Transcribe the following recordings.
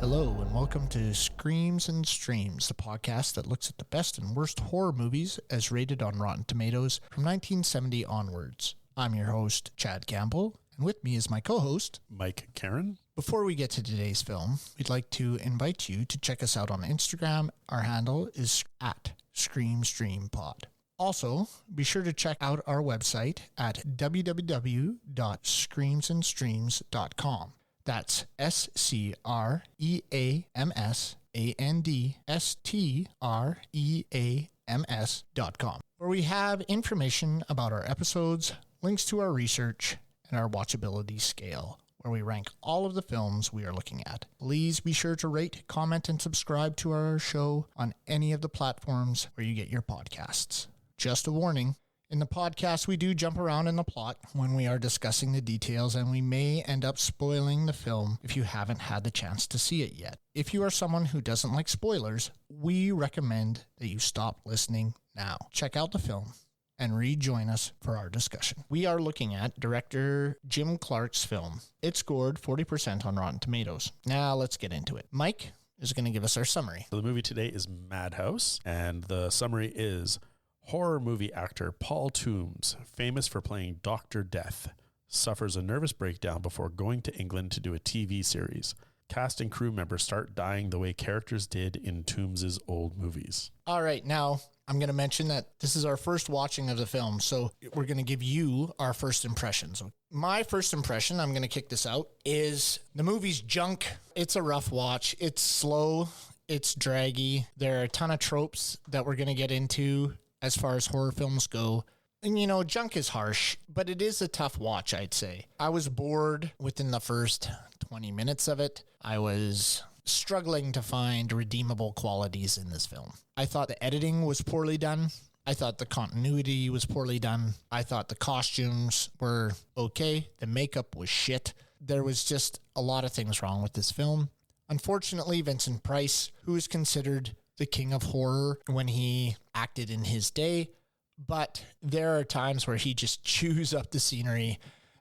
Hello and welcome to Screams and Streams, the podcast that looks at the best and worst horror movies as rated on Rotten Tomatoes from 1970 onwards. I'm your host, Chad Campbell, and with me is my co-host, Mike Karen. Before we get to today's film, we'd like to invite you to check us out on Instagram. Our handle is at ScreamStreamPod. Also, be sure to check out our website at www.screamsandstreams.com. That's Screamsandstreams.com, where we have information about our episodes, links to our research, and our watchability scale, where we rank all of the films we are looking at. Please be sure to rate, comment, and subscribe to our show on any of the platforms where you get your podcasts. Just a warning, in the podcast we do jump around in the plot when we are discussing the details, and we may end up spoiling the film if you haven't had the chance to see it yet. If you are someone who doesn't like spoilers, we recommend that you stop listening now. Check out the film and rejoin us for our discussion. We are looking at director Jim Clark's film. It scored 40% on Rotten Tomatoes. Now let's get into it. Mike is going to give us our summary. So the movie today is Madhouse, and the summary is: horror movie actor Paul Toombs, famous for playing Dr. Death, suffers a nervous breakdown before going to England to do a TV series. Cast and crew members start dying the way characters did in Toombs' old movies. All right, now I'm going to mention that this is our first watching of the film, so we're going to give you our first impressions. My first impression, I'm going to kick this out, is the movie's junk. It's a rough watch. It's slow. It's draggy. There are a ton of tropes that we're going to get into as far as horror films go. And, you know, junk is harsh, but it is a tough watch, I'd say. I was bored within the first 20 minutes of it. I was struggling to find redeemable qualities in this film. I thought the editing was poorly done. I thought the continuity was poorly done. I thought the costumes were okay. The makeup was shit. There was just a lot of things wrong with this film. Unfortunately, Vincent Price, who is considered the king of horror when he acted in his day, but there are times where he just chews up the scenery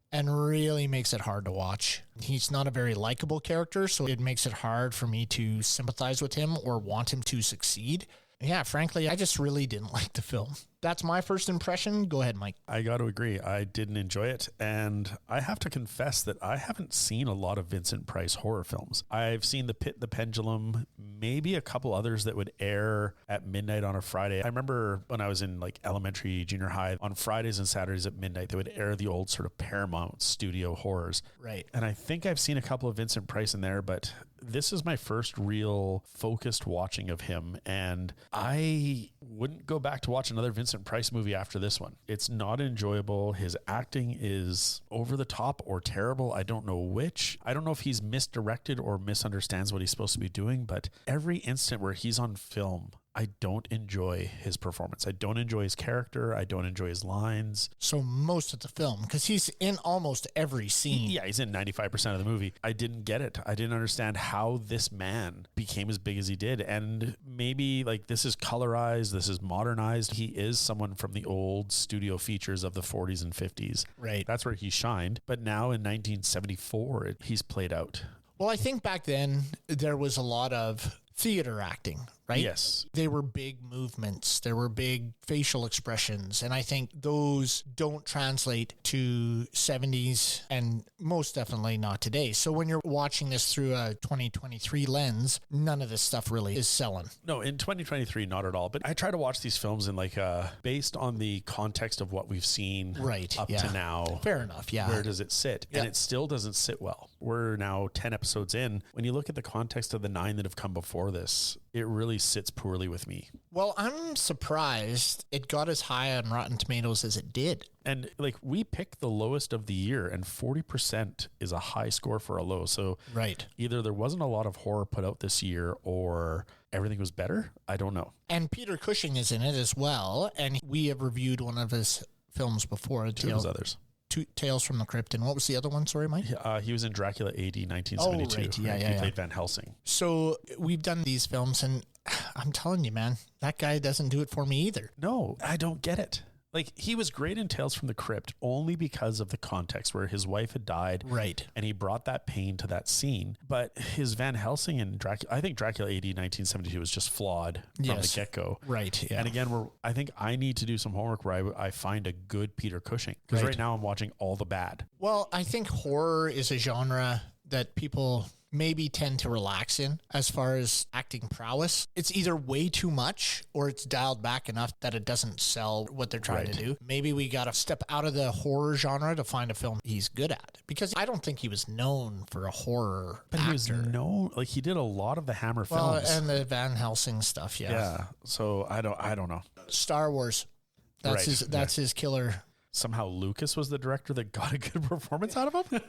and really makes it hard to watch. He's not a very likable character, so it makes it hard for me to sympathize with him or want him to succeed. Yeah, frankly, I just really didn't like the film. That's my first impression. Go ahead, Mike. I got to agree. I didn't enjoy it. And I have to confess that I haven't seen a lot of Vincent Price horror films. I've seen The Pit, The Pendulum, maybe a couple others that would air at midnight on a Friday. I remember when I was in like elementary, junior high, on Fridays and Saturdays at midnight, they would air the old sort of Paramount Studio horrors. Right. And I think I've seen a couple of Vincent Price in there, but this is my first real focused watching of him. And I wouldn't go back to watch another Vincent Price movie after this one. It's not enjoyable. His acting is over the top or terrible. I don't know which. I don't know if he's misdirected or misunderstands what he's supposed to be doing, but every instant where he's on film, I don't enjoy his performance. I don't enjoy his character. I don't enjoy his lines. So most of the film, because he's in almost every scene. Yeah, he's in 95% of the movie. I didn't get it. I didn't understand how this man became as big as he did. And maybe like this is colorized, this is modernized. He is someone from the old studio features of the 40s and 50s. Right. That's where he shined. But now in 1974, he's played out. Well, I think back then there was a lot of theater acting, right? Yes. They were big movements. There were big facial expressions. And I think those don't translate to 70s and most definitely not today. So when you're watching this through a 2023 lens, none of this stuff really is selling. No, in 2023, not at all. But I try to watch these films in like based on the context of what we've seen up to now. Fair enough. Yeah. Where does it sit? Yeah. And it still doesn't sit well. We're now 10 episodes in. When you look at the context of the 9 that have come before this, it really sits poorly with me. Well, I'm surprised it got as high on Rotten Tomatoes as it did. And like we picked the lowest of the year, and 40% is a high score for a low. So right. Either there wasn't a lot of horror put out this year or everything was better. I don't know. And Peter Cushing is in it as well. And we have reviewed one of his films before. Two of his others. Tales from the Crypt. And what was the other one? Sorry, Mike? He was in Dracula AD 1972. Oh, right. Yeah. He played Van Helsing. So we've done these films, and I'm telling you, man, that guy doesn't do it for me either. No, I don't get it. Like, he was great in Tales from the Crypt only because of the context where his wife had died. Right. And he brought that pain to that scene. But his Van Helsing and Dracula, I think Dracula AD 1972 was just flawed from the get-go. Right. Yeah. And again, I think I need to do some homework where I find a good Peter Cushing. Because right now I'm watching all the bad. Well, I think horror is a genre that people maybe tend to relax in as far as acting prowess. It's either way too much or it's dialed back enough that it doesn't sell what they're trying to do. Maybe we got to step out of the horror genre to find a film he's good at, because I don't think he was known for a horror actor. He was known, like, he did a lot of the Hammer films. And the Van Helsing stuff. Yeah. So I don't know. Star Wars. That's his killer. Somehow Lucas was the director that got a good performance out of him.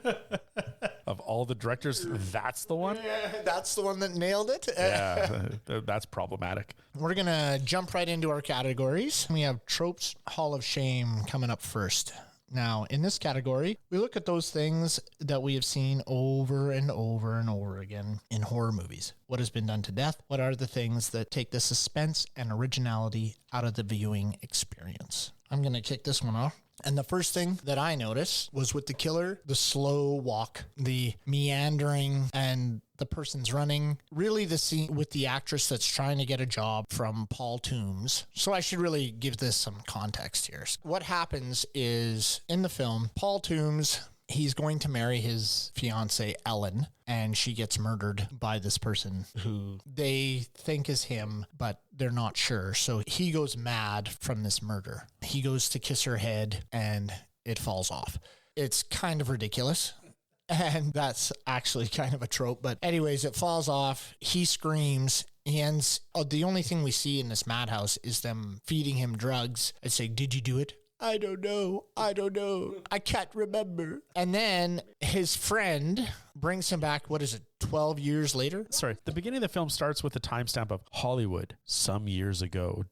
Of all the directors, that's the one? Yeah, that's the one that nailed it. Yeah, that's problematic. We're going to jump right into our categories. We have Tropes Hall of Shame coming up first. Now, in this category, we look at those things that we have seen over and over and over again in horror movies. What has been done to death? What are the things that take the suspense and originality out of the viewing experience? I'm going to kick this one off. And the first thing that I noticed was with the killer, the slow walk, the meandering, and the person's running. Really the scene with the actress that's trying to get a job from Paul Toombs. So I should really give this some context here. What happens is in the film, Paul Toombs, he's going to marry his fiancée, Ellen, and she gets murdered by this person who they think is him, but they're not sure. So he goes mad from this murder. He goes to kiss her head and it falls off. It's kind of ridiculous. And that's actually kind of a trope. But anyways, it falls off. He screams. He ends. The only thing we see in this madhouse is them feeding him drugs and saying, "Did you do it?" "I don't know. I don't know. I can't remember." And then his friend brings him back, 12 years later? Sorry, the beginning of the film starts with a timestamp of Hollywood, some years ago, ...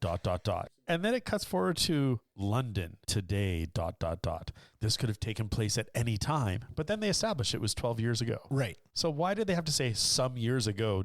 And then it cuts forward to London, today, ... This could have taken place at any time, but then they establish it was 12 years ago. Right. So why did they have to say some years ago, ...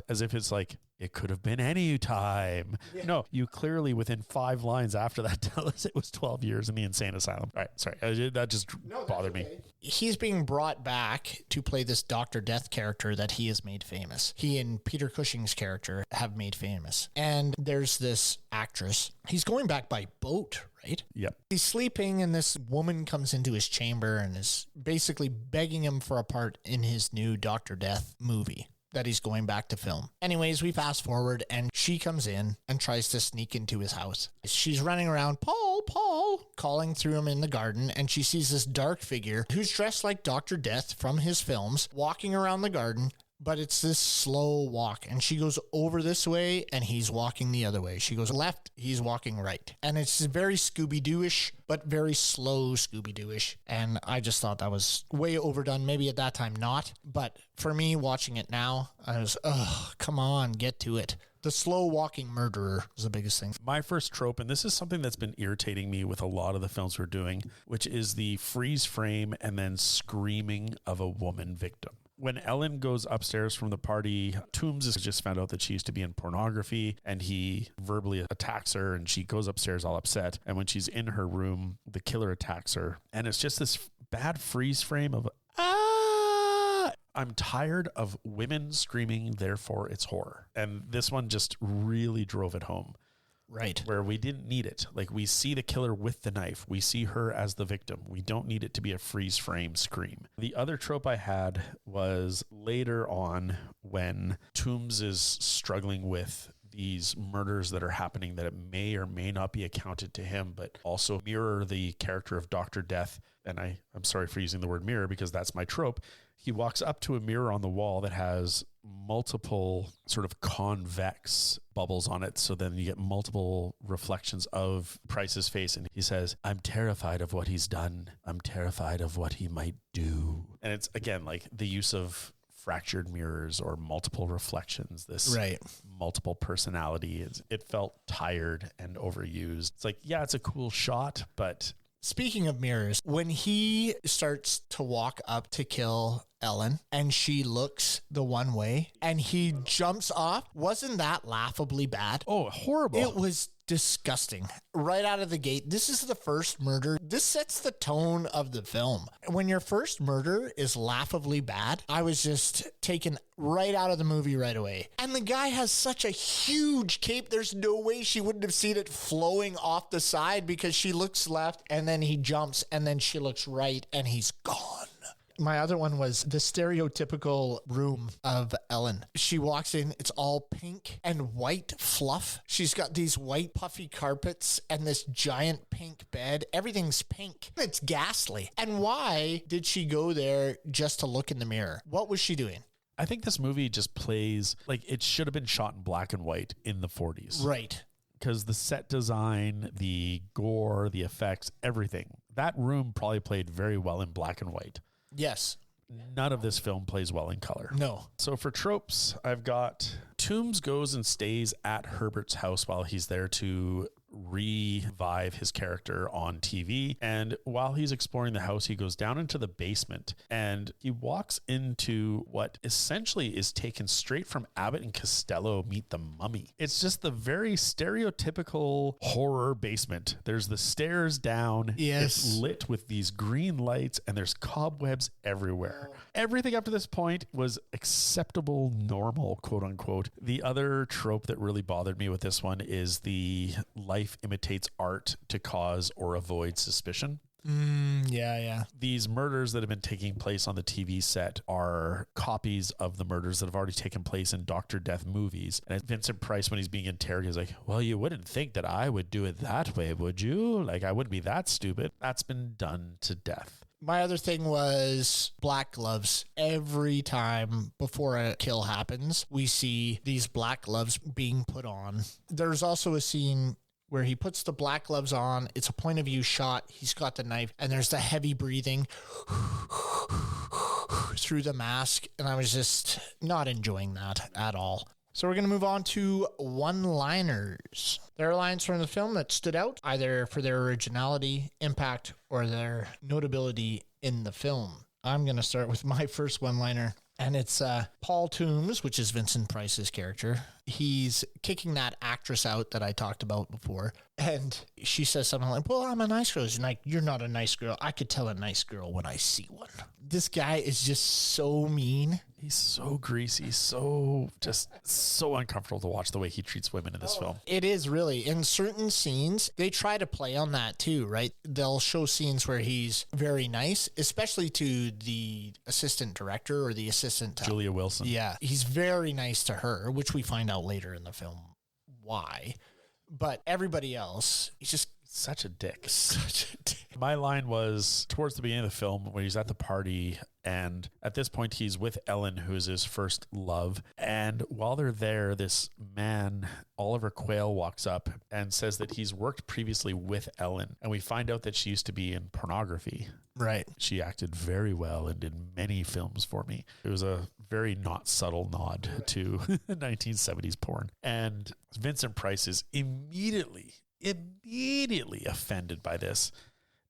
as if it's like, it could have been any time. Yeah. No, you clearly within 5 lines after that tell us it was 12 years in the insane asylum. All right, sorry. That just bothered me. He's being brought back to play this Dr. Death character that he has made famous. He and Peter Cushing's character have made famous. And there's this actress. He's going back by boat, right? Yep. He's sleeping and this woman comes into his chamber and is basically begging him for a part in his new Dr. Death movie that he's going back to film. Anyways, we fast forward and she comes in and tries to sneak into his house. She's running around, Paul, calling through him in the garden, and she sees this dark figure who's dressed like Dr. Death from his films walking around the garden, but it's this slow walk. And she goes over this way and he's walking the other way. She goes left, he's walking right. And it's very Scooby-Doo-ish, but very slow Scooby-Doo-ish. And I just thought that was way overdone. Maybe at that time not. But for me, watching it now, I was, come on, get to it. The slow walking murderer is the biggest thing. My first trope, and this is something that's been irritating me with a lot of the films we're doing, which is the freeze frame and then screaming of a woman victim. When Ellen goes upstairs from the party, Toombs has just found out that she used to be in pornography, and he verbally attacks her, and she goes upstairs all upset. And when she's in her room, the killer attacks her. And it's just this bad freeze frame of, I'm tired of women screaming, therefore it's horror. And this one just really drove it home. Right. Where we didn't need it. Like, we see the killer with the knife. We see her as the victim. We don't need it to be a freeze frame scream. The other trope I had was later on when Toombs is struggling with these murders that are happening that it may or may not be accounted to him, but also mirror the character of Dr. Death. And I'm sorry for using the word mirror because that's my trope. He walks up to a mirror on the wall that has multiple sort of convex bubbles on it. So then you get multiple reflections of Price's face. And he says, "I'm terrified of what he's done. I'm terrified of what he might do." And it's, again, like the use of fractured mirrors or multiple reflections, this multiple personality. It felt tired and overused. It's like, yeah, it's a cool shot, but... Speaking of mirrors, when he starts to walk up to kill Ellen and she looks the one way and he jumps off. Wasn't that laughably bad? Oh, horrible. It was disgusting. Right out of the gate, this is the first murder. This sets the tone of the film. When your first murder is laughably bad, I was just taken right out of the movie right away. And the guy has such a huge cape. There's no way she wouldn't have seen it flowing off the side because she looks left and then he jumps and then she looks right and he's gone. My other one was the stereotypical room of Ellen. She walks in, it's all pink and white fluff. She's got these white puffy carpets and this giant pink bed. Everything's pink. It's ghastly. And why did she go there just to look in the mirror? What was she doing? I think this movie just plays like it should have been shot in black and white in the 40s. Right. Because the set design, the gore, the effects, everything. That room probably played very well in black and white. Yes. None of this film plays well in color. No. So for tropes, I've got Toombs goes and stays at Herbert's house while he's there to revive his character on TV. And while he's exploring the house, he goes down into the basement and he walks into what essentially is taken straight from Abbott and Costello Meet the Mummy. It's just the very stereotypical horror basement. There's the stairs down. Yes. It's lit with these green lights and there's cobwebs everywhere. Everything up to this point was acceptable, normal, quote unquote. The other trope that really bothered me with this one is the life imitates art to cause or avoid suspicion. Yeah. These murders that have been taking place on the TV set are copies of the murders that have already taken place in Dr. Death movies. And Vincent Price, when he's being interrogated, is like, well, you wouldn't think that I would do it that way, would you? Like, I wouldn't be that stupid. That's been done to death. My other thing was black gloves. Every time before a kill happens, we see these black gloves being put on. There's also a scene where he puts the black gloves on. It's a point of view shot. He's got the knife and there's the heavy breathing through the mask. And I was just not enjoying that at all. So we're going to move on to one-liners. There are lines from the film that stood out either for their originality, impact, or their notability in the film. I'm going to start with my first one-liner. And it's Paul Toombs, which is Vincent Price's character. He's kicking that actress out that I talked about before. And she says something like, well, I'm a nice girl. She's like, you're not a nice girl. I could tell a nice girl when I see one. This guy is just so mean. He's so greasy, so uncomfortable to watch the way he treats women in this film. It is really. In certain scenes, they try to play on that too, right? They'll show scenes where he's very nice, especially to the assistant director or the assistant. Julia Wilson. Yeah. He's very nice to her, which we find out later in the film why. But everybody else, he's just such a dick. Such a dick. My line was towards the beginning of the film when he's at the party, and at this point he's with Ellen, who is his first love. And while they're there, this man, Oliver Quayle, walks up and says that he's worked previously with Ellen. And we find out that she used to be in pornography. Right. She acted very well and did many films for me. It was a very not subtle nod to 1970s porn. And Vincent Price is immediately offended by this.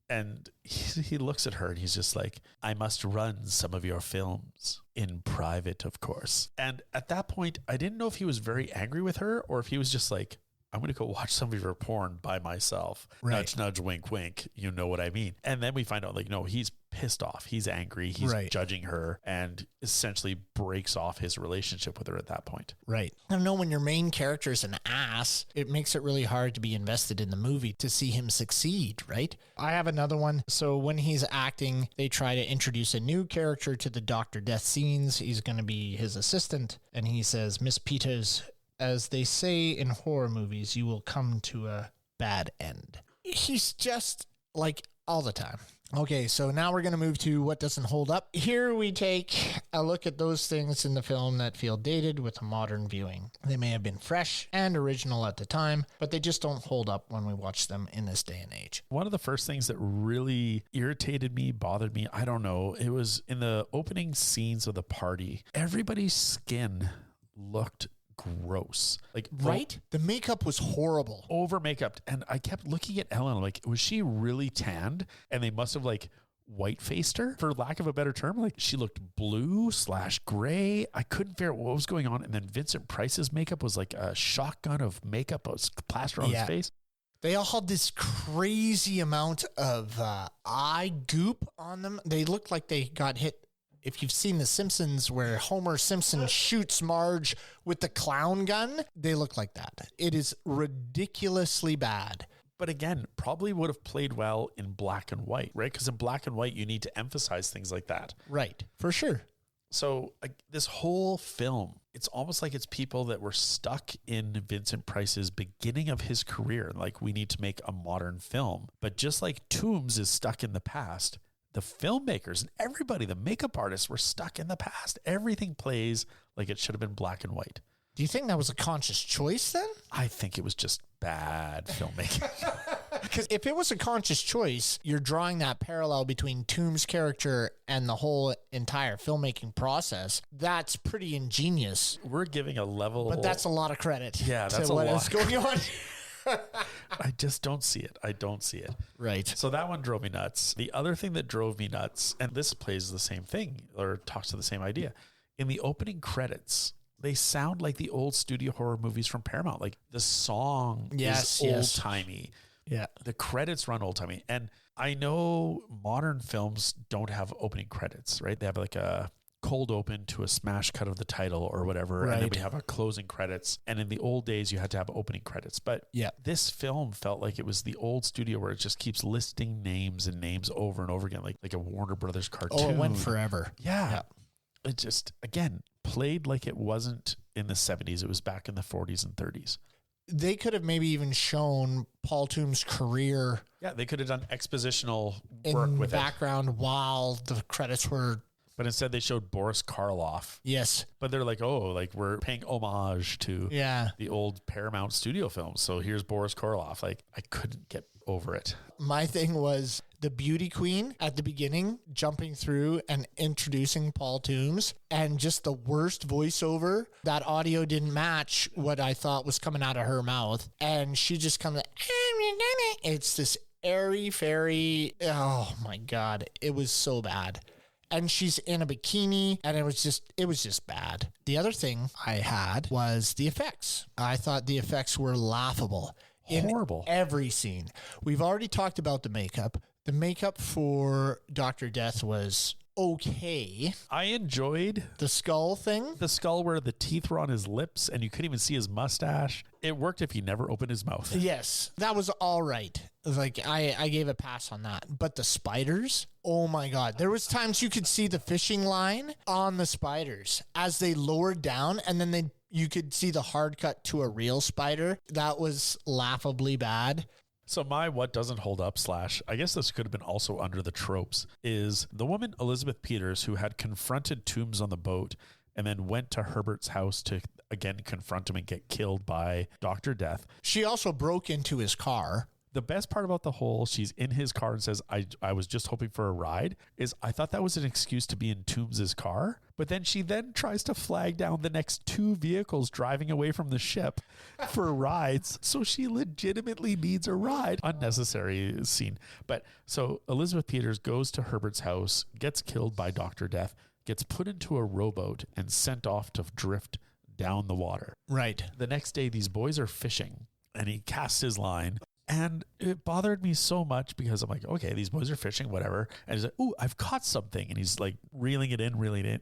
And he looks at her and he's just like, I must run some of your films in private, of course. And at that point, I didn't know if he was very angry with her or if he was just like, I'm going to go watch some of your porn by myself. Right. Nudge, nudge, wink, wink. You know what I mean? And then we find out like, no, he's pissed off. He's angry. He's judging her and essentially breaks off his relationship with her at that point. Right. I don't know, when your main character is an ass, it makes it really hard to be invested in the movie to see him succeed, right? I have another one. So when he's acting, they try to introduce a new character to the Dr. Death scenes. He's going to be his assistant. And he says, Miss Peters, as they say in horror movies, you will come to a bad end. He's just like all the time. Okay, so now we're going to move to what doesn't hold up. Here we take a look at those things in the film that feel dated with a modern viewing. They may have been fresh and original at the time, but they just don't hold up when we watch them in this day and age. One of the first things that really irritated me, bothered me, I don't know, it was in the opening scenes of the party. Everybody's skin looked gross. Like, right? The makeup was horrible. Over makeup. And I kept looking at Ellen like, was she really tanned? And they must have like white-faced her, for lack of a better term. Like, she looked blue/gray. I couldn't figure out what was going on. And then Vincent Price's makeup was like a shotgun of makeup. It was plastered on his face. They all had this crazy amount of eye goop on them. They looked like they got hit. If you've seen The Simpsons where Homer Simpson shoots Marge with the clown gun, they look like that. It is ridiculously bad. But again, probably would have played well in black and white, right? Because in black and white, you need to emphasize things like that. Right, for sure. So this whole film, it's almost like it's people that were stuck in Vincent Price's beginning of his career. Like, we need to make a modern film. But just like Tombs is stuck in the past, the filmmakers and everybody, the makeup artists, were stuck in the past. Everything plays like it should have been black and white. Do you think that was a conscious choice then? I think it was just bad filmmaking. Because if it was a conscious choice, you're drawing that parallel between Tombs' character and the whole entire filmmaking process. That's pretty ingenious. We're giving a level. But that's a lot of credit. Yeah, that's to a what lot is going on. I just don't see it. I don't see it. Right. So that one drove me nuts. The other thing that drove me nuts, and this plays the same thing or talks to the same idea. In the opening credits, they sound like the old studio horror movies from Paramount. Like, the song is old-timey. Yeah. The credits run old-timey. And I know modern films don't have opening credits, right? They have like a cold open to a smash cut of the title or whatever. Right. And then we have our closing credits. And in the old days, you had to have opening credits. But this film felt like it was the old studio where it just keeps listing names and names over and over again, like a Warner Brothers cartoon. Oh, it went forever. Yeah. It just, again, played like it wasn't in the 70s. It was back in the 40s and 30s. They could have maybe even shown Paul Tombs' career. Yeah, they could have done expositional in work with background while the credits were. But instead they showed Boris Karloff. Yes. But they're like, oh, like, we're paying homage to the old Paramount Studio films. So here's Boris Karloff. Like, I couldn't get over it. My thing was the beauty queen at the beginning jumping through and introducing Paul Tombs, and just the worst voiceover. That audio didn't match what I thought was coming out of her mouth. And she just comes like, it's this airy fairy. Oh my God. It was so bad. And she's in a bikini, and it was just bad. The other thing I had was the effects. I thought the effects were laughable. Horrible. In every scene. We've already talked about the makeup. The makeup for Dr. Death was okay. I enjoyed the skull thing. The skull where the teeth were on his lips and you couldn't even see his mustache. It worked if he never opened his mouth. Yes, that was all right. Like, I gave a pass on that. But the spiders, oh my God. There was times you could see the fishing line on the spiders as they lowered down, and then you could see the hard cut to a real spider. That was laughably bad. So my what doesn't hold up / I guess this could have been also under the tropes is the woman Elizabeth Peters who had confronted Tombs on the boat and then went to Herbert's house to again confront him and get killed by Dr. Death. She also broke into his car. The best part about the whole, she's in his car and says, I was just hoping for a ride, is I thought that was an excuse to be in Tombs' car. But then she then tries to flag down the next 2 vehicles driving away from the ship for rides. So she legitimately needs a ride. Unnecessary scene. But so Elizabeth Peters goes to Herbert's house, gets killed by Dr. Death, gets put into a rowboat and sent off to drift down the water. Right. The next day, these boys are fishing and he casts his line. And it bothered me so much because I'm like, okay, these boys are fishing, whatever. And he's like, ooh, I've caught something. And he's like reeling it in.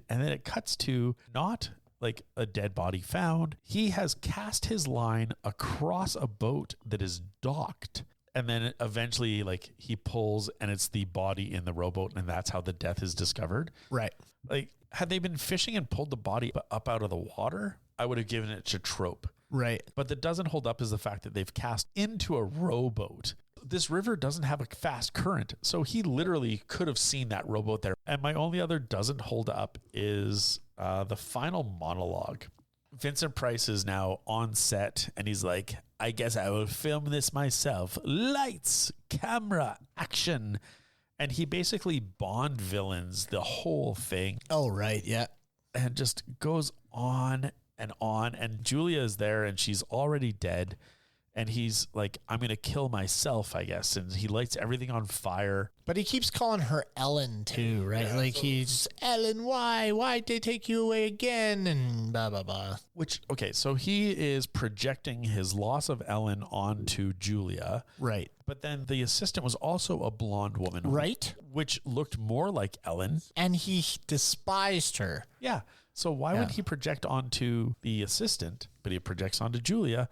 And then it cuts to not like a dead body found. He has cast his line across a boat that is docked. And then eventually like he pulls and it's the body in the rowboat. And that's how the death is discovered. Right. Like, had they been fishing and pulled the body up out of the water, I would have given it to trope. Right. But that doesn't hold up is the fact that they've cast into a rowboat. This river doesn't have a fast current, so he literally could have seen that rowboat there. And my only other doesn't hold up is the final monologue. Vincent Price is now on set, and he's like, I guess I will film this myself. Lights, camera, action. And he basically Bond villains the whole thing. Oh, right, yeah. And just goes on. And Julia is there and she's already dead. And he's like, I'm going to kill myself, I guess. And he lights everything on fire. But he keeps calling her Ellen too, right? Yeah, like he's, Ellen, why? Why'd they take you away again? And blah, blah, blah. Which, okay, so he is projecting his loss of Ellen onto Julia. Right. But then the assistant was also a blonde woman. Right. Which looked more like Ellen. And he despised her. Yeah. So why would he project onto the assistant, but he projects onto Julia?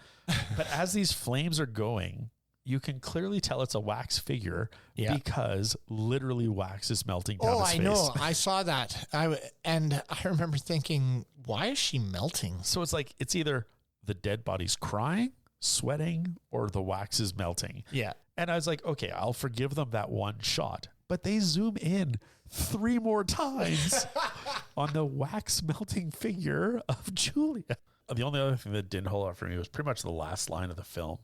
But as these flames are going, you can clearly tell it's a wax figure because literally wax is melting down his face. I know. I saw that. I remember thinking, why is she melting? So it's like, it's either the dead body's crying, sweating, or the wax is melting. Yeah. And I was like, okay, I'll forgive them that one shot. But they zoom in 3 more times on the wax melting figure of Julia. The only other thing that didn't hold up for me was pretty much the last line of the film.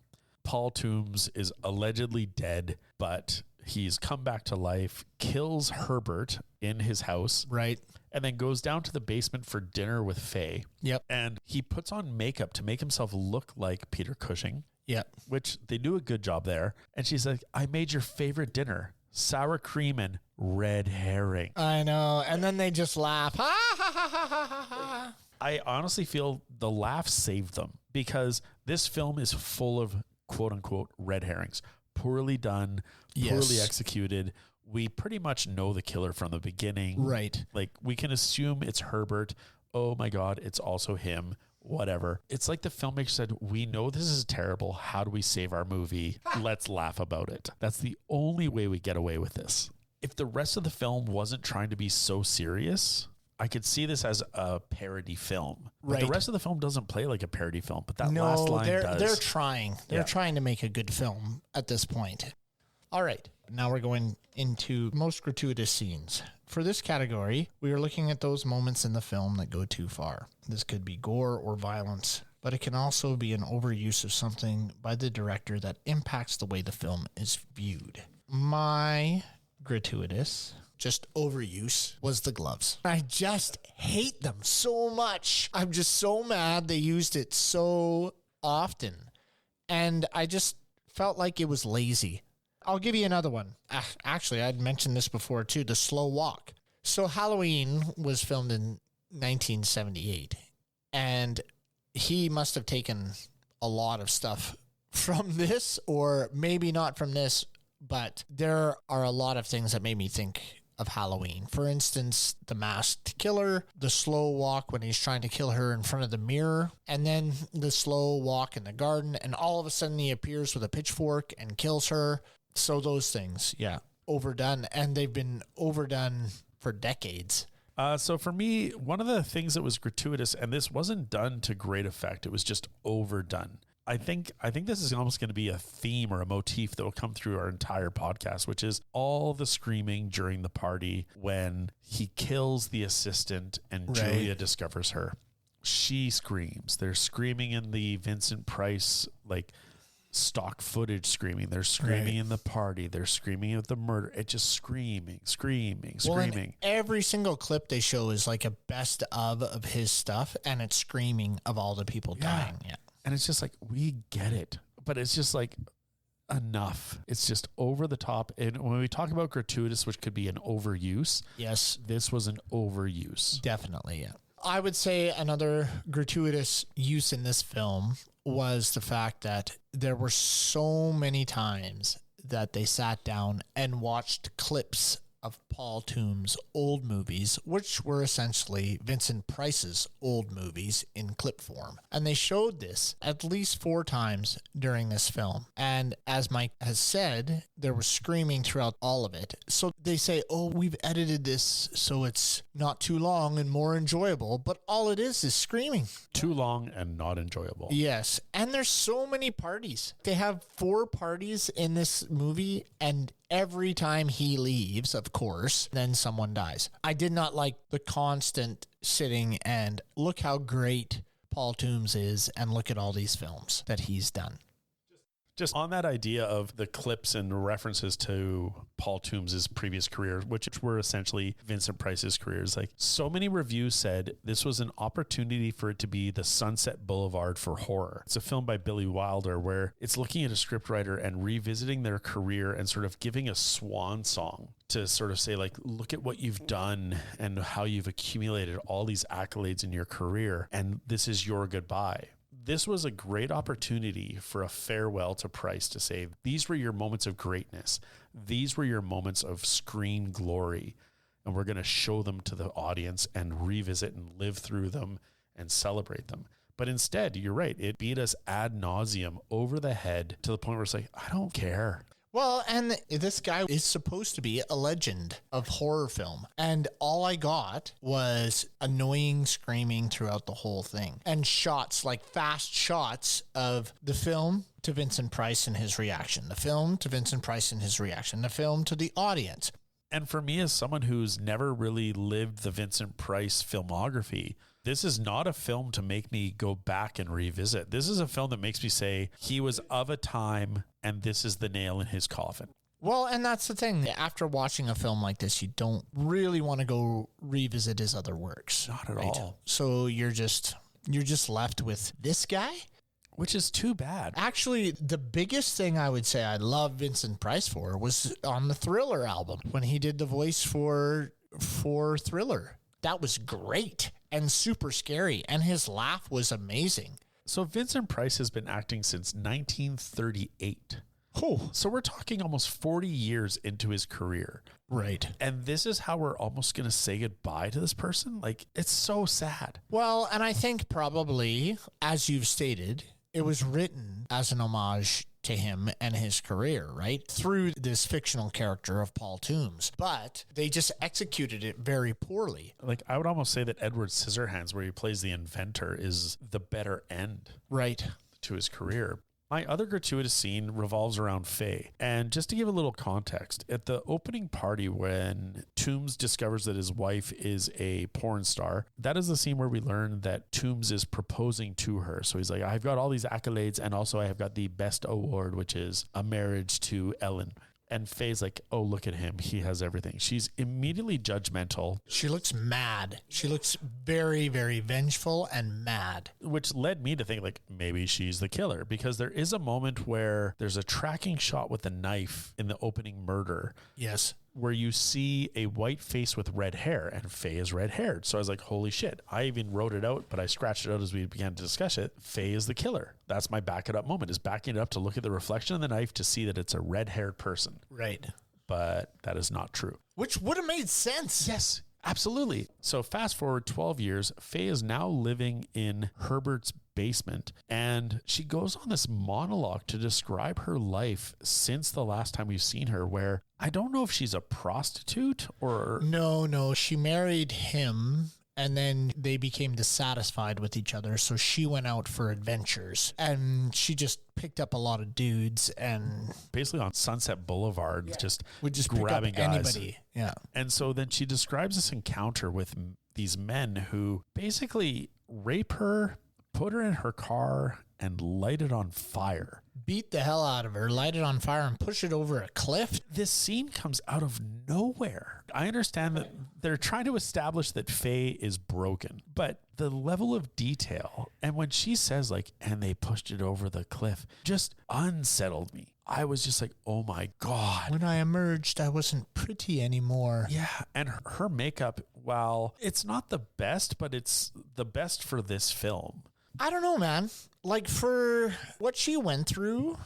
Paul Toombs is allegedly dead, but he's come back to life, kills Herbert in his house. Right. And then goes down to the basement for dinner with Faye. Yep. And he puts on makeup to make himself look like Peter Cushing. Yeah. Which they do a good job there. And she's like, I made your favorite dinner. Sour cream and red herring. I know. And then they just laugh. Ha, ha, ha, ha, ha, ha. I honestly feel the laugh saved them because this film is full of quote unquote red herrings. Poorly done, poorly executed. We pretty much know the killer from the beginning. Right. Like we can assume it's Herbert. Oh my God, it's also him. Whatever. It's like the filmmaker said, we know this is terrible. How do we save our movie? Let's laugh about it. That's the only way we get away with this. If the rest of the film wasn't trying to be so serious, I could see this as a parody film. But the rest of the film doesn't play like a parody film, but that last line does. They're trying. They're trying to make a good film at this point. All right. Now we're going into most gratuitous scenes. For this category, we are looking at those moments in the film that go too far. This could be gore or violence, but it can also be an overuse of something by the director that impacts the way the film is viewed. My gratuitous, just overuse, was the gloves. I just hate them so much. I'm just so mad they used it so often. And I just felt like it was lazy. I'll give you another one. Actually, I'd mentioned this before too, the slow walk. So Halloween was filmed in 1978, and he must have taken a lot of stuff from this, or maybe not from this, but there are a lot of things that made me think of Halloween. For instance, the masked killer, the slow walk when he's trying to kill her in front of the mirror, and then the slow walk in the garden, and all of a sudden he appears with a pitchfork and kills her. So those things, overdone, and they've been overdone for decades. So for me, one of the things that was gratuitous, and this wasn't done to great effect, it was just overdone. I think this is almost going to be a theme or a motif that will come through our entire podcast, which is all the screaming during the party when he kills the assistant and Julia discovers her. She screams. They're screaming in the Vincent Price, like, stock footage screaming. They're screaming in the party. They're screaming at the murder. It's just screaming. And every single clip they show is like a best of his stuff, and it's screaming of all the people dying. Yeah. And it's just like, we get it. But it's just like, enough. It's just over the top. And when we talk about gratuitous, which could be an overuse. Yes. This was an overuse. Definitely, yeah. I would say another gratuitous use in this film was the fact that there were so many times that they sat down and watched clips of Paul Toombs' old movies, which were essentially Vincent Price's old movies in clip form. And they showed this at least 4 times during this film. And as Mike has said, there was screaming throughout all of it. So they say, oh, we've edited this so it's not too long and more enjoyable. But all it is screaming. Too long and not enjoyable. Yes. And there's so many parties. They have 4 parties in this movie, and every time he leaves, of course, then someone dies. I did not like the constant sitting and look how great Paul Toombs is and look at all these films that he's done. Just on that idea of the clips and references to Paul Toombs' previous career, which were essentially Vincent Price's careers. Like, so many reviews said this was an opportunity for it to be the Sunset Boulevard for horror. It's a film by Billy Wilder where it's looking at a scriptwriter and revisiting their career and sort of giving a swan song to sort of say, like, look at what you've done and how you've accumulated all these accolades in your career, and this is your goodbye. This was a great opportunity for a farewell to Price to say, these were your moments of greatness. These were your moments of screen glory. And we're going to show them to the audience and revisit and live through them and celebrate them. But instead, you're right, it beat us ad nauseum over the head to the point where it's like, I don't care. Well, and this guy is supposed to be a legend of horror film. And all I got was annoying screaming throughout the whole thing. And shots, like fast shots of the film to Vincent Price and his reaction, the film to Vincent Price and his reaction, the film to the audience. And for me, as someone who's never really lived the Vincent Price filmography, this is not a film to make me go back and revisit. This is a film that makes me say he was of a time and this is the nail in his coffin. Well, and that's the thing. After watching a film like this, you don't really want to go revisit his other works. Not at all. So you're just left with this guy? Which is too bad. Actually, the biggest thing I would say I love Vincent Price for was on the Thriller album when he did the voice for Thriller. That was great and super scary, and his laugh was amazing. So Vincent Price has been acting since 1938. Oh, so we're talking almost 40 years into his career. Right. And this is how we're almost going to say goodbye to this person? Like, it's so sad. Well, and I think probably, as you've stated, it was written as an homage to him and his career, right? Through this fictional character of Paul Toombs. But they just executed it very poorly. Like, I would almost say that Edward Scissorhands, where he plays the inventor, is the better end. Right. To his career. My other gratuitous scene revolves around Faye. And just to give a little context, at the opening party when Toombs discovers that his wife is a porn star, that is the scene where we learn that Toombs is proposing to her. So he's like, I've got all these accolades, and also I have got the best award, which is a marriage to Ellen. And Faye's like, oh, look at him. He has everything. She's immediately judgmental. She looks mad. She looks very, very vengeful and mad. Which led me to think, like, maybe she's the killer. Because there is a moment where there's a tracking shot with a knife in the opening murder. Yes. Where you see a white face with red hair, and Faye is red haired. So I was like, holy shit. I even wrote it out, but I scratched it out as we began to discuss it. Faye is the killer. That's my back it up moment, is backing it up to look at the reflection of the knife to see that it's a red haired person. Right. But that is not true. Which would have made sense. Yes, absolutely. So fast forward 12 years, Faye is now living in Herbert's basement, and she goes on this monologue to describe her life since the last time we've seen her, where I don't know if she's a prostitute or... No, she married him, and then they became dissatisfied with each other, so she went out for adventures, and she just picked up a lot of dudes, and... Basically on Sunset Boulevard, just would just grabbing pick up guys. anybody. Yeah. And so then she describes this encounter with these men who basically rape her, put her in her car, and light it on fire. Beat the hell out of her, light it on fire, and push it over a cliff. This scene comes out of nowhere. I understand that they're trying to establish that Faye is broken, but the level of detail, and when she says, like, and they pushed it over the cliff, just unsettled me. I was just like, oh my God. When I emerged, I wasn't pretty anymore. Yeah. And her makeup, while it's not the best, but it's the best for this film. I don't know, man. Like, for what she went through,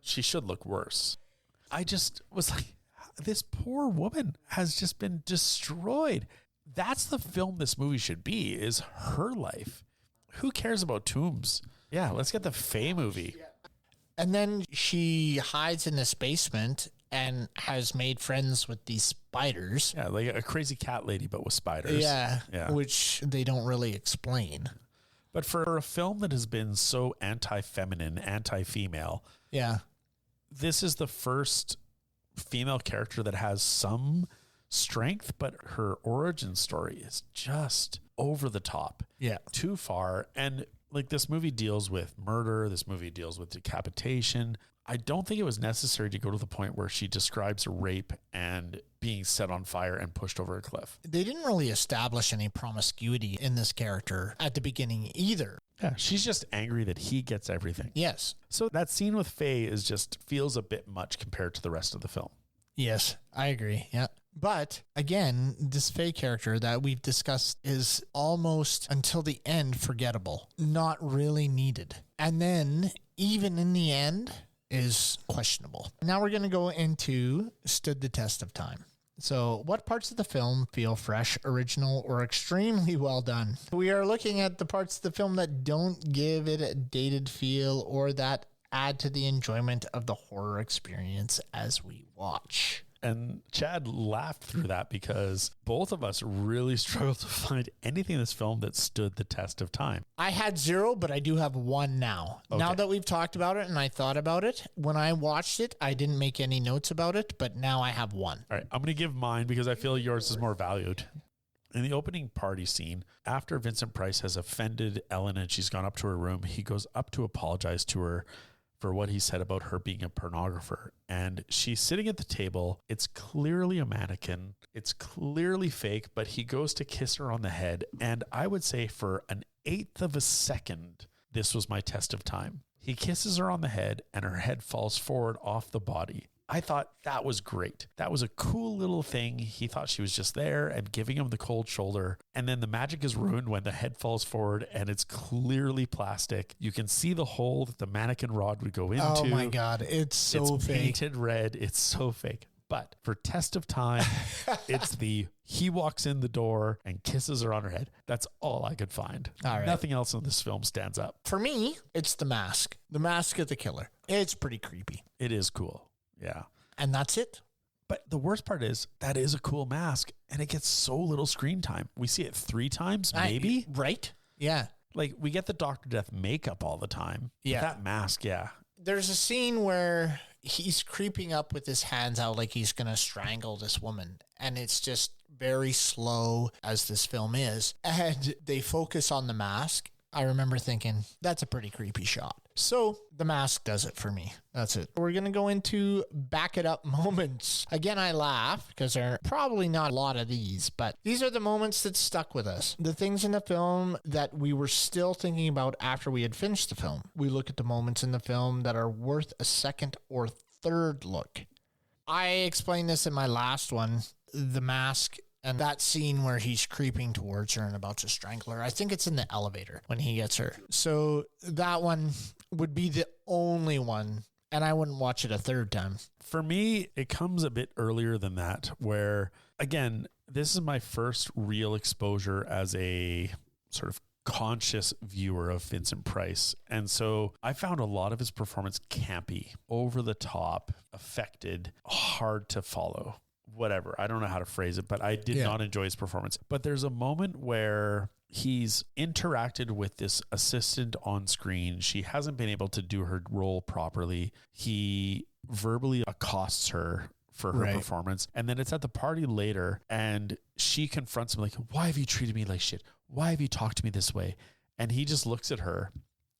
she should look worse. I just was like, this poor woman has just been destroyed. That's the film this movie should be, is her life. Who cares about Toombs? Yeah, let's get the Faye movie. And then she hides in this basement and has made friends with these spiders. Yeah, like a crazy cat lady, but with spiders. Yeah. Which they don't really explain. But for a film that has been so anti-feminine, anti-female, yeah, this is the first female character that has some strength, but her origin story is just over the top. Yeah. Too far. And like, this movie deals with murder. This movie deals with decapitation. I don't think it was necessary to go to the point where she describes rape and being set on fire and pushed over a cliff. They didn't really establish any promiscuity in this character at the beginning either. Yeah, she's just angry that he gets everything. Yes. So that scene with Faye is just feels a bit much compared to the rest of the film. Yes, I agree. Yeah. But again, this Faye character that we've discussed is almost until the end forgettable, not really needed. And then even in the end is questionable. Now we're going to go into stood the test of time. So what parts of the film feel fresh, original, or extremely well done? We are looking at the parts of the film that don't give it a dated feel or that add to the enjoyment of the horror experience as we watch. And Chad laughed through that because both of us really struggled to find anything in this film that stood the test of time. I had 0, but I do have 1 now. Okay. Now that we've talked about it and I thought about it, when I watched it, I didn't make any notes about it, but now I have 1. All right, I'm going to give mine because I feel yours is more valued. In the opening party scene, after Vincent Price has offended Ellen and she's gone up to her room, he goes up to apologize to her for what he said about her being a pornographer. And she's sitting at the table. It's clearly a mannequin. It's clearly fake, but he goes to kiss her on the head. And I would say for an 1/8 of a second, this was my test of time. He kisses her on the head and her head falls forward off the body. I thought that was great. That was a cool little thing. He thought she was just there and giving him the cold shoulder. And then the magic is ruined when the head falls forward and it's clearly plastic. You can see the hole that the mannequin rod would go into. Oh my God. It's so it's fake. Painted red. It's so fake. But for test of time, it's he walks in the door and kisses her on her head. That's all I could find. All right. Nothing else in this film stands up. For me, it's the mask. The mask of the killer. It's pretty creepy. It is cool. Yeah. And that's it. But the worst part is that is a cool mask and it gets so little screen time. We see it 3 times, maybe. Right? Yeah. Like we get the Dr. Death makeup all the time. Yeah. That mask, yeah. There's a scene where he's creeping up with his hands out like he's going to strangle this woman. And it's just very slow as this film is. And they focus on the mask. I remember thinking, that's a pretty creepy shot. So the mask does it for me. That's it. We're going to go into back it up moments. Again, I laugh because there are probably not a lot of these, but these are the moments that stuck with us. The things in the film that we were still thinking about after we had finished the film. We look at the moments in the film that are worth a second or third look. I explained this in my last one, the mask. And that scene where he's creeping towards her and about to strangle her, I think it's in the elevator when he gets her. So that one would be the only one, and I wouldn't watch it a third time. For me, it comes a bit earlier than that, where, again, this is my first real exposure as a sort of conscious viewer of Vincent Price. And so I found a lot of his performance campy, over the top, affected, hard to follow. Whatever. I don't know how to phrase it, but I did not enjoy his performance. But there's a moment where he's interacted with this assistant on screen. She hasn't been able to do her role properly. He verbally accosts her for her performance. And then it's at the party later and she confronts him like, why have you treated me like shit? Why have you talked to me this way? And he just looks at her.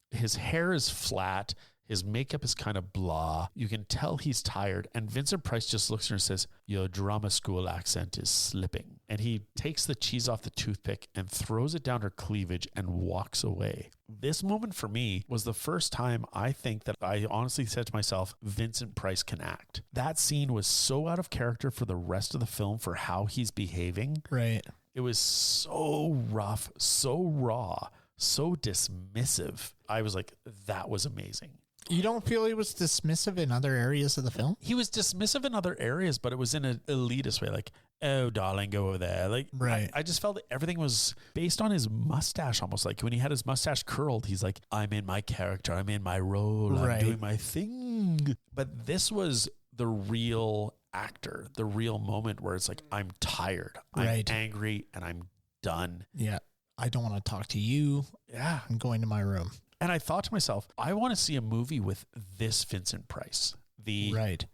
His hair is flat. His makeup is kind of blah. You can tell he's tired. And Vincent Price just looks at her and says, your drama school accent is slipping. And he takes the cheese off the toothpick and throws it down her cleavage and walks away. This moment for me was the first time I think that I honestly said to myself, Vincent Price can act. That scene was so out of character for the rest of the film for how he's behaving. Right. It was so rough, so raw, so dismissive. I was like, that was amazing. You don't feel he was dismissive in other areas of the film? He was dismissive in other areas, but it was in an elitist way. Like, oh, darling, go over there. Like, right. I just felt that everything was based on his mustache, almost like when he had his mustache curled, he's like, I'm in my character. I'm in my role. I'm doing my thing. But this was the real actor, the real moment where it's like, I'm tired. I'm angry and I'm done. Yeah. I don't want to talk to you. Yeah. I'm going to my room. And I thought to myself, I want to see a movie with this Vincent Price.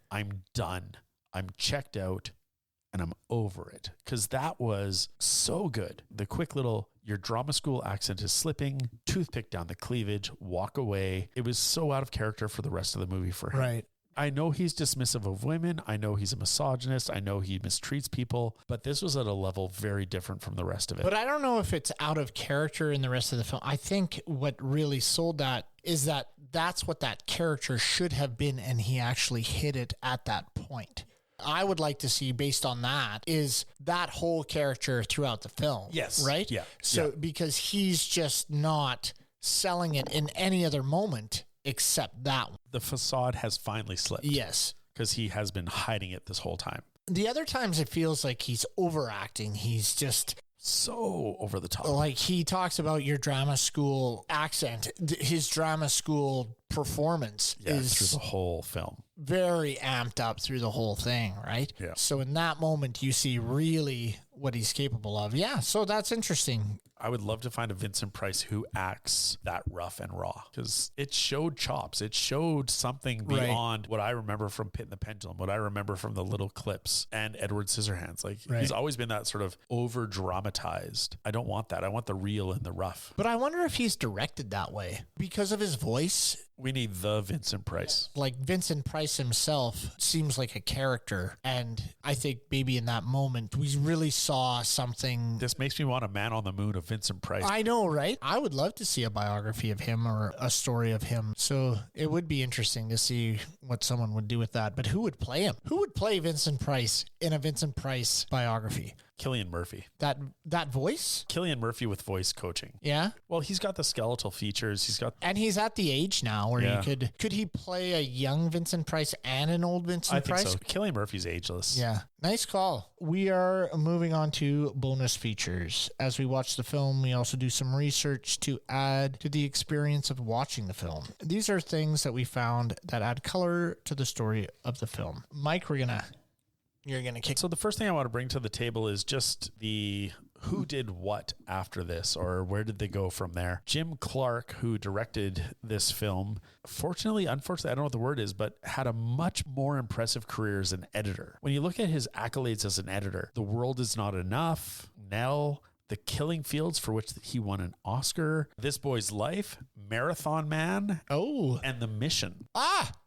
I'm done. I'm checked out and I'm over it. Because that was so good. The quick little, your drama school accent is slipping, toothpick down the cleavage, walk away. It was so out of character for the rest of the movie for him. Right. I know he's dismissive of women. I know he's a misogynist. I know he mistreats people, but this was at a level very different from the rest of it. But I don't know if it's out of character in the rest of the film. I think what really sold that is that that's what that character should have been, and he actually hit it at that point. I would like to see, based on that, is that whole character throughout the film. Yes. Right? Yeah. So because he's just not selling it in any other moment except that one. The facade has finally slipped. Yes. Because he has been hiding it this whole time. The other times it feels like he's overacting. He's just so over the top. like he talks about your drama school accent. His drama school performance is through the whole film. Very amped up through the whole thing, right? Yeah. So in that moment, you see really what he's capable of. Yeah, so that's interesting. I would love to find a Vincent Price who acts that rough and raw, because it showed chops. It showed something beyond what I remember from Pit and the Pendulum, what I remember from the little clips and Edward Scissorhands. Like he's always been that sort of over dramatized. I don't want that. I want the real and the rough. But I wonder if he's directed that way because of his voice. We need the Vincent Price. Like Vincent Price himself seems like a character. And I think maybe in that moment, we really saw something. This makes me want a Man on the Moon of Vincent Price. I know, right? I would love to see a biography of him or a story of him. So it would be interesting to see what someone would do with that. But who would play him? Who would play Vincent Price in a Vincent Price biography? Cillian Murphy. That voice? Cillian Murphy with voice coaching. Yeah. Well, he's got the skeletal features. And he's at the age now where he could he play a young Vincent Price and an old Vincent Price? I think so. Cillian Murphy's ageless. Yeah. Nice call. We are moving on to bonus features. As we watch the film, we also do some research to add to the experience of watching the film. These are things that we found that add color to the story of the film. Mike, you're going to kick. So the first thing I want to bring to the table is just the who did what after this, or where did they go from there? Jim Clark, who directed this film, unfortunately, I don't know what the word is, but had a much more impressive career as an editor. When you look at his accolades as an editor, The World Is Not Enough, Nell, The Killing Fields, for which he won an Oscar, This Boy's Life, Marathon Man, and The Mission.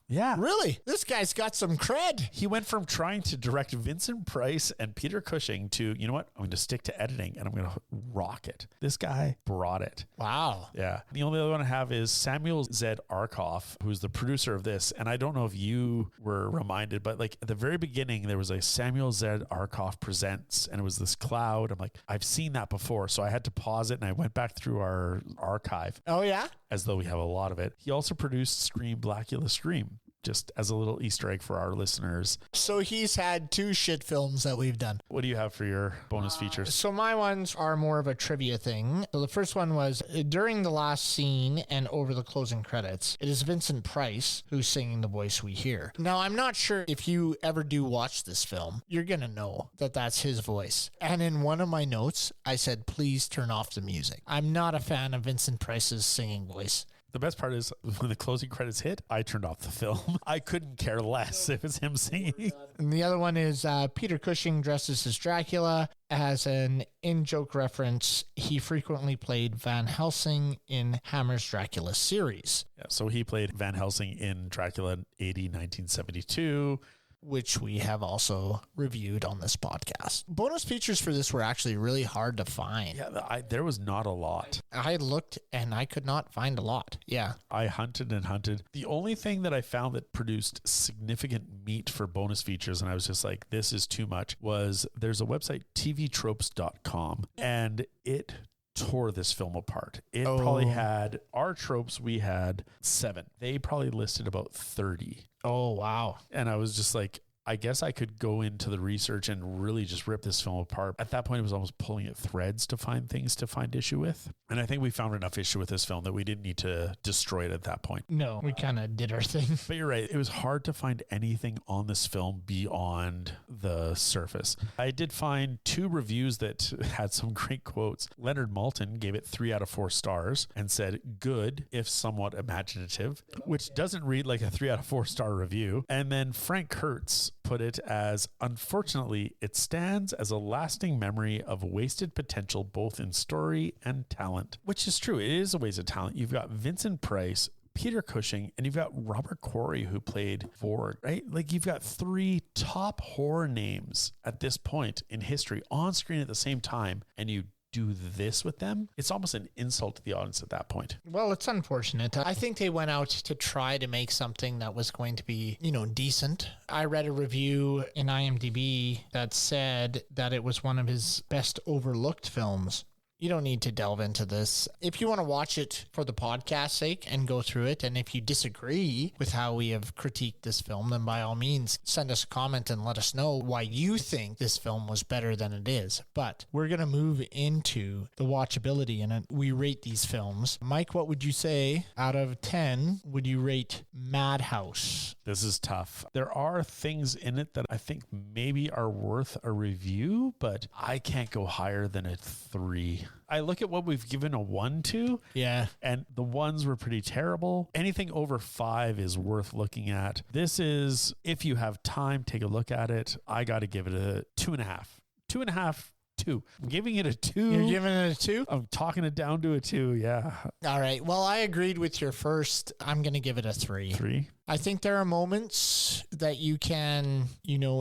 Yeah. Really? This guy's got some cred. He went from trying to direct Vincent Price and Peter Cushing to, you know what? I'm going to stick to editing and I'm going to rock it. This guy brought it. Wow. Yeah. The only other one I have is Samuel Z. Arkoff, who's the producer of this. And I don't know if you were reminded, but like at the very beginning, there was a Samuel Z. Arkoff Presents, and it was this cloud. I'm like, I've seen that before. So I had to pause it and I went back through our archive. Oh, yeah? As though we have a lot of it. He also produced Scream, Blackula Scream, just as a little Easter egg for our listeners. So he's had 2 shit films that we've done. What do you have for your bonus features? So my ones are more of a trivia thing. So the first one was during the last scene and over the closing credits, it is Vincent Price who's singing the voice we hear. Now, I'm not sure if you ever do watch this film, you're going to know that that's his voice. And in one of my notes, I said, please turn off the music. I'm not a fan of Vincent Price's singing voice. The best part is when the closing credits hit, I turned off the film. I couldn't care less if it's him singing. And the other one is Peter Cushing dresses as Dracula. As an in-joke reference, he frequently played Van Helsing in Hammer's Dracula series. Yeah, so he played Van Helsing in Dracula 80, 1972. Which we have also reviewed on this podcast. Bonus features for this were actually really hard to find. Yeah, there was not a lot. I looked and I could not find a lot. Yeah. I hunted and hunted. The only thing that I found that produced significant meat for bonus features, and I was just like, this is too much, was there's a website, tvtropes.com, and it tore this film apart. It probably had, our tropes, we had 7. They probably listed about 30. Oh, wow. And I was just like, I guess I could go into the research and really just rip this film apart. At that point, it was almost pulling at threads to find things to find issue with. And I think we found enough issue with this film that we didn't need to destroy it at that point. No, we kind of did our thing. But you're right. It was hard to find anything on this film beyond the surface. I did find 2 reviews that had some great quotes. Leonard Maltin gave it 3 out of 4 stars and said, good, if somewhat imaginative, which doesn't read like a 3 out of 4 star review. And then Frank Kurtz put it as, unfortunately, it stands as a lasting memory of wasted potential both in story and talent, which is true. It is a wasted talent. You've got Vincent Price, Peter Cushing, and you've got Robert Corey, who played Ford, right? Like, you've got three top horror names at this point in history on screen at the same time, and you do this with them. It's almost an insult to the audience at that point. Well, it's unfortunate. I think they went out to try to make something that was going to be, decent. I read a review in IMDb that said that it was one of his best overlooked films. You don't need to delve into this. If you want to watch it for the podcast's sake and go through it, and if you disagree with how we have critiqued this film, then by all means, send us a comment and let us know why you think this film was better than it is. But we're going to move into the watchability, and we rate these films. Mike, what would you say out of 10 would you rate Madhouse? This is tough. There are things in it that I think maybe are worth a review, but I can't go higher than a 3. I look at what we've given a 1 to. Yeah. And the 1s were pretty terrible. Anything over 5 is worth looking at. This is, if you have time, take a look at it. I got to give it a 2.5. 2.5. 2. I'm giving it a 2. You're giving it a 2? I'm talking it down to a 2. Yeah. All right. Well, I agreed with your first. I'm going to give it a 3. 3. I think there are moments that you can,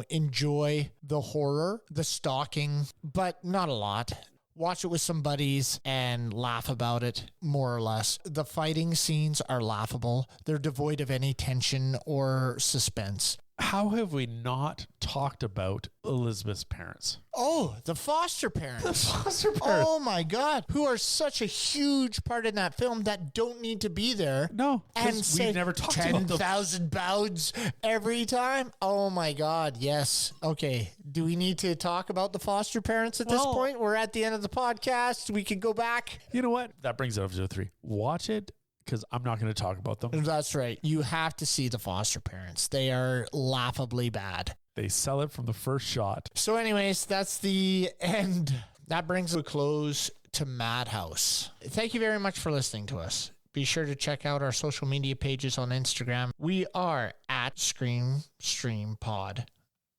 enjoy the horror, the stalking, but not a lot. Watch it with some buddies and laugh about it, more or less. The fighting scenes are laughable. They're devoid of any tension or suspense. How have we not talked about Elizabeth's parents? Oh, the foster parents. The foster parents. Oh my God. Who are such a huge part in that film that don't need to be there. No, and we've never talked about them. 10,000 pounds every time. Oh my God. Yes. Okay. Do we need to talk about the foster parents at this point? We're at the end of the podcast. We can go back. You know what? That brings it up to a 3. Watch it, because I'm not going to talk about them. That's right. You have to see the foster parents. They are laughably bad. They sell it from the first shot. So anyways, that's the end. That brings a close to Madhouse. Thank you very much for listening to us. Be sure to check out our social media pages on Instagram. We are at Scream Stream Pod.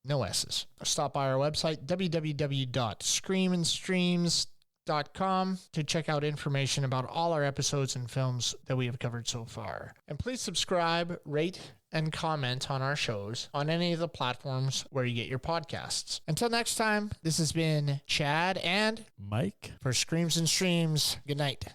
No S's. Stop by our website, www.screamandstreams.com, to check out information about all our episodes and films that we have covered so far. And please subscribe, rate, and comment on our shows on any of the platforms where you get your podcasts. Until next time, this has been Chad and Mike for Screams and Streams. Good night.